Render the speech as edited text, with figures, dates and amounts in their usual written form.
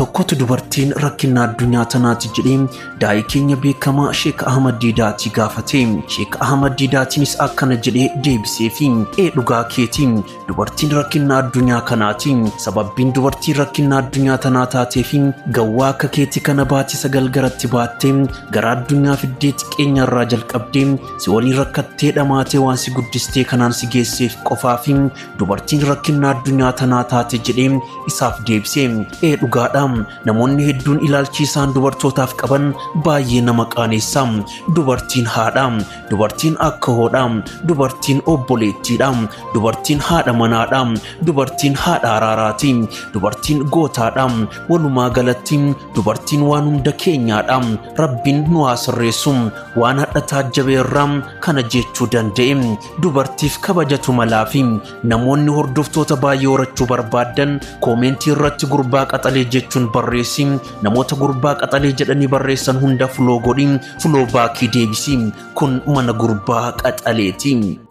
tokkotu dubartiin rakkinna addunyaa tanaati jedhee daa'ii keenya beekamaa Sheek Ahmad Diidaatii gaafate. Sheek Ahmad Diidaatiinis akkana jedhee deebiseefi dhugaa keetii dubartiin rakkinna addunyaa kanaati. Sababbiin dubartiin rakkinna addunyaa tanaa taateefi gawwaa akka keetii kana baati sagal garatti baattee gara addunyaa fiddee xiqqeenyarraa jalqabdee si waliin rakkattee dhamaatee waan si guddistee kanaan si geesseef qofaafi dubartiin rakkinna addunyaa tanaa taate jedhee isaaf deebisee. Dhugaadha. Namoonni hedduun ilaalchiisaan dubartootaaf qaban baay'ee nama qaaneessa. Dubartiin haadha, dubartiin akka hoodha, dubartiin obboleettiidha, dubartiin haadha manaadha, dubartiin haadha araaraati, dubartiin gootaadha. Walumaa galatti dubartiin waan hunda keenyaadha. Rabbiin nu haa sirreessu. Waan hadha taajjabeerraa kana jechuu danda'e. Dubartiif kabajatu malaafi namoonni hordoftoota baay'ee horachuu barbaadan koomentii irratti gurbaa qaxalee jechuun barreessi. Namoota gurbaa qaxalee jedhanii barreessan hunda fuloo godhi, fuloo baakii deebisi. Kun mana gurbaa qaxaleeti.